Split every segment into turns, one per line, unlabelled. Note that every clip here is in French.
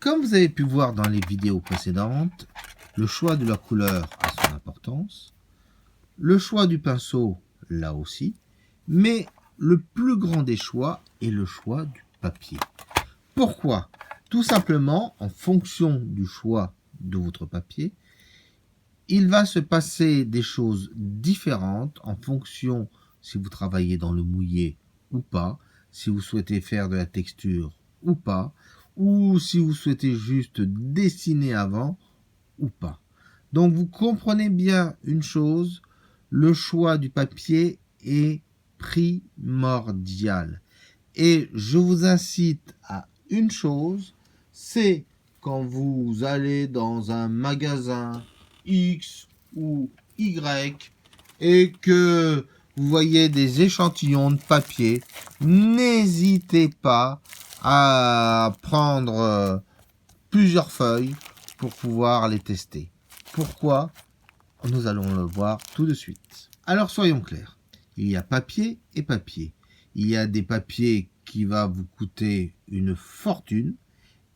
Comme vous avez pu voir dans les vidéos précédentes, le choix de la couleur a son importance, le choix du pinceau là aussi, mais le plus grand des choix est le choix du papier. Pourquoi? Tout simplement, en fonction du choix de votre papier, il va se passer des choses différentes en fonction si vous travaillez dans le mouillé ou pas, si vous souhaitez faire de la texture ou pas, ou si vous souhaitez juste dessiner avant ou pas. Donc vous comprenez bien une chose, le choix du papier est primordial. Et je vous incite à une chose, c'est quand vous allez dans un magasin X ou Y et que vous voyez des échantillons de papier, n'hésitez pas à prendre plusieurs feuilles pour pouvoir les tester. Pourquoi? Nous allons le voir tout de suite. Alors soyons clairs, il y a papier et papier. Il y a des papiers qui vont vous coûter une fortune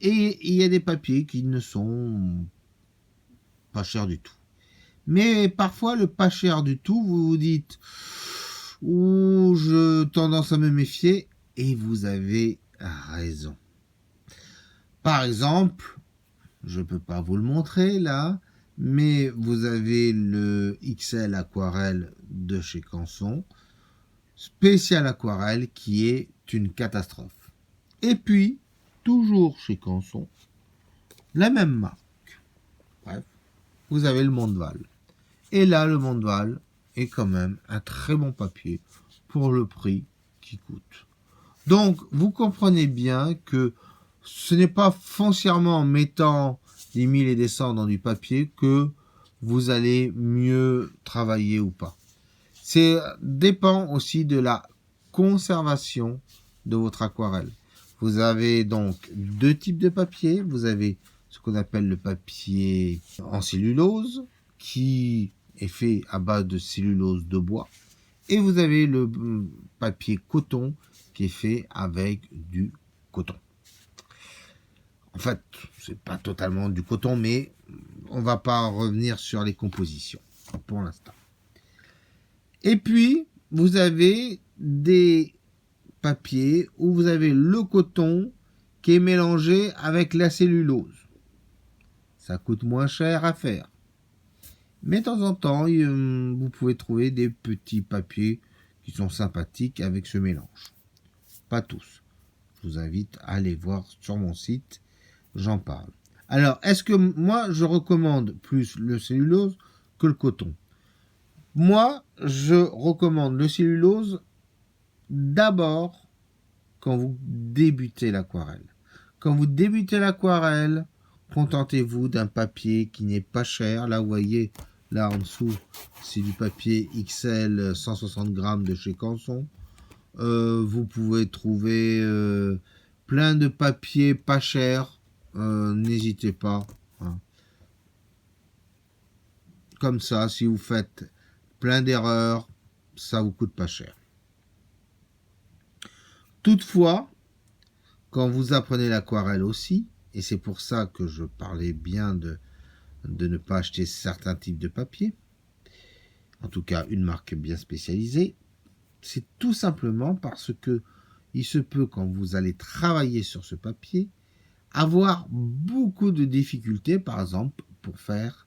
et il y a des papiers qui ne sont pas chers du tout. Mais parfois, le pas cher du tout, vous vous dites « Ouh, j'ai tendance à me méfier » et vous avez raison. Par exemple, je ne peux pas vous le montrer là, mais vous avez le XL Aquarelle de chez Canson, spécial aquarelle qui est une catastrophe. Et puis, toujours chez Canson, la même marque. Bref, vous avez le Mondeval. Et là, le Mondeval est quand même un très bon papier pour le prix qu'il coûte. Donc, vous comprenez bien que ce n'est pas foncièrement en mettant des 1000 et des 100 dans du papier que vous allez mieux travailler ou pas. C'est dépend aussi de la conservation de votre aquarelle. Vous avez donc deux types de papier. Vous avez ce qu'on appelle le papier en cellulose, qui est fait à base de cellulose de bois. Et vous avez le papier coton, qui est fait avec du coton. En fait, c'est pas totalement du coton, mais on va pas revenir sur les compositions pour l'instant. Et puis, vous avez des papiers où vous avez le coton qui est mélangé avec la cellulose. Ça coûte moins cher à faire. Mais de temps en temps, vous pouvez trouver des petits papiers qui sont sympathiques avec ce mélange. Pas tous. Je vous invite à aller voir sur mon site, j'en parle. Alors, est-ce que moi, je recommande plus le cellulose que le coton? Moi, je recommande le cellulose d'abord quand vous débutez l'aquarelle. Quand vous débutez l'aquarelle, contentez-vous d'un papier qui n'est pas cher. Là, vous voyez, là en dessous, c'est du papier XL 160 grammes de chez Canson. Vous pouvez trouver plein de papiers pas chers. N'hésitez pas. Hein. Comme ça, si vous faites plein d'erreurs, ça vous coûte pas cher. Toutefois, quand vous apprenez l'aquarelle aussi, et c'est pour ça que je parlais bien de ne pas acheter certains types de papier, en tout cas une marque bien spécialisée, c'est tout simplement parce que il se peut, quand vous allez travailler sur ce papier, avoir beaucoup de difficultés, par exemple, pour faire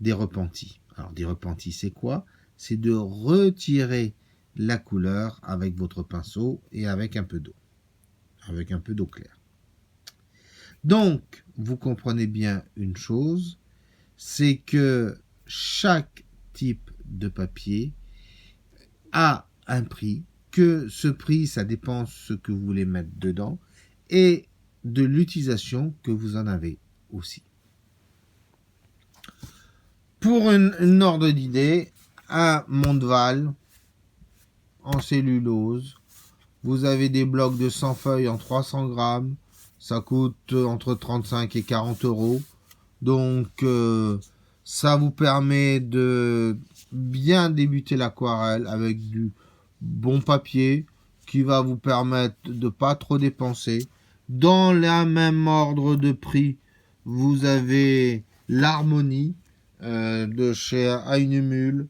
des repentis. Alors, des repentis, c'est quoi? C'est de retirer la couleur avec votre pinceau et avec un peu d'eau. Avec un peu d'eau claire. Donc, vous comprenez bien une chose, c'est que chaque type de papier a un prix, que ce prix, ça dépend de ce que vous voulez mettre dedans et de l'utilisation que vous en avez aussi. Pour une ordre d'idée, un Mondeval en cellulose, vous avez des blocs de 100 feuilles en 300 grammes, ça coûte entre 35 et 40 euros. Donc, ça vous permet de bien débuter l'aquarelle avec du bon papier qui va vous permettre de pas trop dépenser, Dans le même ordre de prix, vous avez l'Harmonie de chez Heinemüll,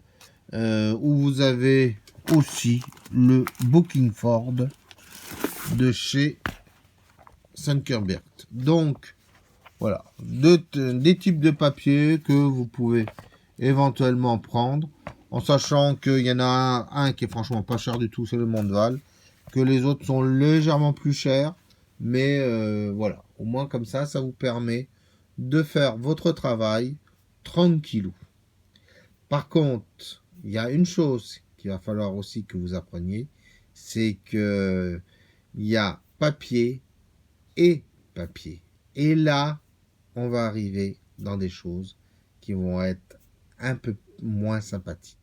où vous avez aussi le Bookingford de chez Sunkerbert. Donc, voilà, des types de papier que vous pouvez éventuellement prendre, en sachant qu'il y en a un qui est franchement pas cher du tout, c'est le Mondval, que les autres sont légèrement plus chers, mais voilà, au moins comme ça vous permet de faire votre travail tranquillou. Par contre, il y a une chose qu'il va falloir aussi que vous appreniez, c'est que il y a papier et papier. Et là, on va arriver dans des choses qui vont être un peu moins sympathiques.